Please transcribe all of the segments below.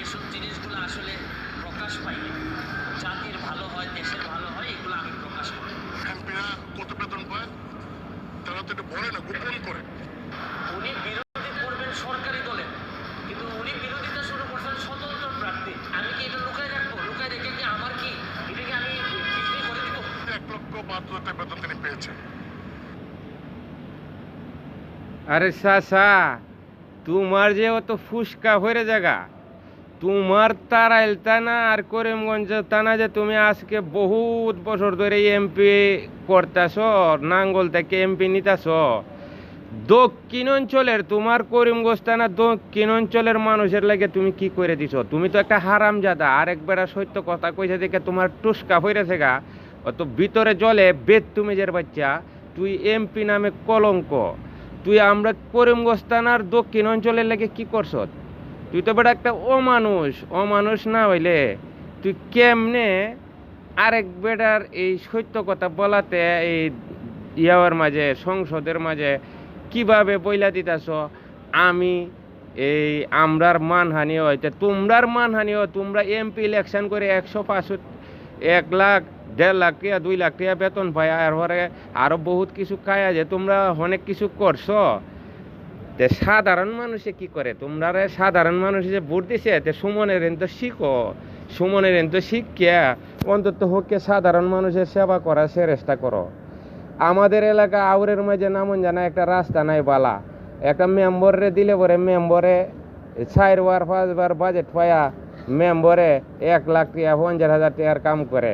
যেসব জিনিসগুলো আসলে প্রকাশ পাইনি, জাতির ভালো হয়, দেশের ভালো হয়, এগুলো আমি প্রকাশ করি। এমপিরা কত বেতন পায় তারা তো এটা বলে না, গোপন করে। উনি বিরোধী করবেন সরকারি দলে, কিন্তু উনি বিরোধিতা শুরু করছেন স্বতন্ত্র প্রার্থী। আমি কি এটা লুকায় রাখবো? লুকায় রেখে কি আমার কি এটাকে আমি বিক্রি করে দিব? 1,72,000 বেতন তিনি পেয়েছেন। আরে চাচা, তোমার যে অত ফুসকা হয়ে জায়গা, তোমার তারাইল টানা আর করিমগঞ্জ টানা যে তুমি আজকে বহুত বছর ধরে এমপি করতেছ, নাঙ্গল থেকে এমপি নিতেছ, দক্ষিণ অঞ্চলের তোমার করিমগঞ্জ টানা দক্ষিণ অঞ্চলের মানুষের লাগে তুমি কি করে দিছ? তুমি তো একটা হারামজাদা। আরেক বেড়া সত্য কথা কইছে দেখে তোমার টুসকা হইরেছে গা, অত ভিতরে জলে বেদ তুমি যে বাচ্চা, তুই এমপি নামে কলঙ্ক। তুই আমরা করিমগঞ্জ টানার দক্ষিণ অঞ্চলের লাগে কি করছ? তুই তো বেটা একটা অমানুষ না হইলে তুই কেমনে আরেক বেটার এই সত্য কথা বলাতে এই ইয়ার মাঝে সংসদের মাঝে কিভাবে বইলা দিতেছ আমি এই আমরার মানহানি হইতে তোমরার মানহানি হয়? তোমরা এমপি ইলেকশন করে 100-500 1 লাখ 1.5 লাখ টাকা 2 লাখ টাকা বেতন পাই, আর পরে আরো বহুত কিছু খায়া যে তোমরা অনেক কিছু করছো। তে সাধারণ মানুষে কি করে? তোমরা সাধারণ মানুষ যে ভোট দিছে, তে সুমনের তো শিখো, সুমনের তো শিখিয়া অন্তত হোককে সাধারণ মানুষের সেবা করার চেষ্টা করো। আমাদের এলাকা আউরের মাঝে নামন জানা একটা রাস্তা নাই বালা, একটা মেম্বরে দিলে পরে মেম্বরে 4বার 5বার বাজেট পায়া মেম্বরে 1 লাখ টাকা 50,000 টাকার কাম করে।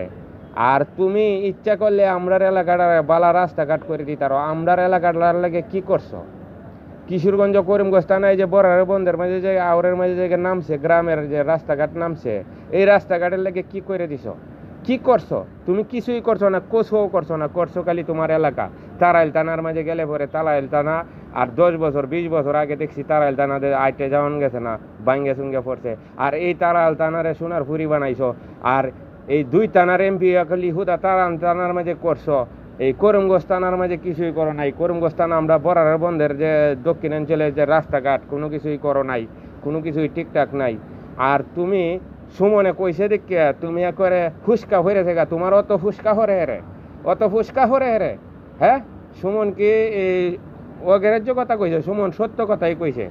আর তুমি ইচ্ছা করলে আমরার এলাকাটার বালা রাস্তাঘাট করে দিতারো। আমরার এলাকাটার লাগে কি করছো? কিশোরগঞ্জ করিমগঞ্জ থানায় যে বড়ার বন্ধের মাঝে যে আউরের মাঝে যে নামছে, গ্রামের যে রাস্তাঘাট নামছে, এই রাস্তাঘাটের লাগে কি করে দিছো? কি করছো? তুমি কিছুই করছো না, কোথাও করছো না। করছো খালি তোমার এলাকা তারাইল থানার মাঝে গেলে পরে তারাইল থানা আর 10 বছর 20 বছর আগে দেখছি তারাইল থানাতে আইটে যাওয়ান গেছে না, ভাঙ্গে চুঙ্গে পড়ছে। আর এই তারাইল থানারে সোনার ফুরি বানাইছো। আর এই 2 থানার এমপি খালি হুদা তারাইল থানার মাঝে করছো, এই করিমগঞ্জ থানার মাঝে কিছুই করো নাই। করিমগঞ্জ থানা আমরা বড়ার বন্ধের যে দক্ষিণাঞ্চলের যে রাস্তাঘাট কোনো কিছুই করো নাই, কোনো কিছুই ঠিকঠাক নাই। আর তুমি সুমনে কইছে দেখে তুমি করে ফুসকা হয়ে গা, তোমার অত ফুসকা হরে হেরে, অত ফুসকা হরে হেরে। হ্যাঁ, সুমন কি এই অগ্রাহ্য কথা কইছে? সুমন সত্য কথাই কইছে।